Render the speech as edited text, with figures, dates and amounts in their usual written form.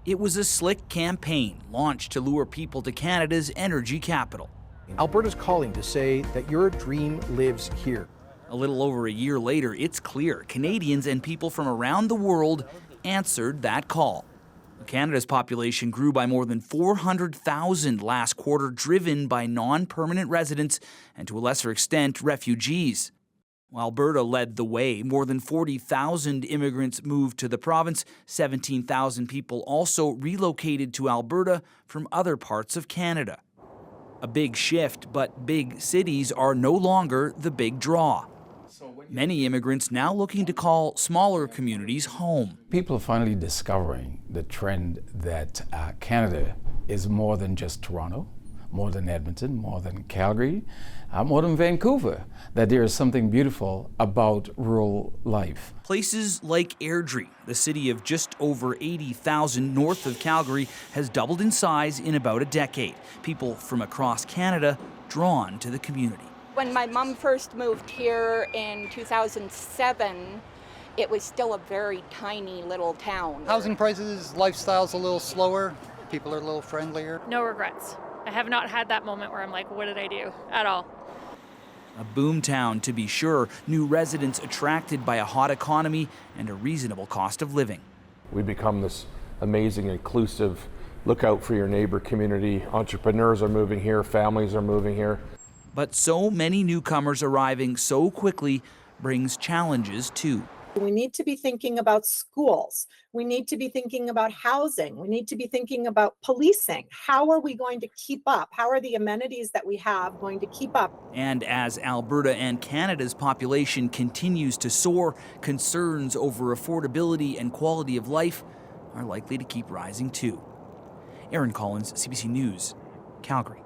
It was a slick campaign launched to lure people to Canada's energy capital. Alberta's calling to say that your dream lives here. A little over a year later, it's clear Canadians and people from around the world answered that call. Canada's population grew by more than 400,000 last quarter, driven by non-permanent residents and, to a lesser extent, refugees. Alberta led the way. More than 40,000 immigrants moved to the province. 17,000 people also relocated to Alberta from other parts of Canada. A big shift, but big cities are no longer the big draw. Many immigrants now looking to call smaller communities home. People are finally discovering the trend that Canada is more than just Toronto, more than Edmonton, more than Calgary, more than Vancouver, that there is something beautiful about rural life. Places like Airdrie, the city of just over 80,000 north of Calgary, has doubled in size in about a decade. People from across Canada drawn to the community. When my mom first moved here in 2007, it was still a very tiny little town. Housing prices, lifestyle's a little slower, people are a little friendlier. No regrets. I have not had that moment where I'm like, what did I do at all? A boom town, to be sure, new residents attracted by a hot economy and a reasonable cost of living. We become this amazing, inclusive, look out for your neighbor community. Entrepreneurs are moving here, families are moving here. But so many newcomers arriving so quickly brings challenges too. We need to be thinking about schools. We need to be thinking about housing. We need to be thinking about policing. How are we going to keep up? How are the amenities that we have going to keep up? And as Alberta and Canada's population continues to soar, concerns over affordability and quality of life are likely to keep rising too. Aaron Collins, CBC News, Calgary.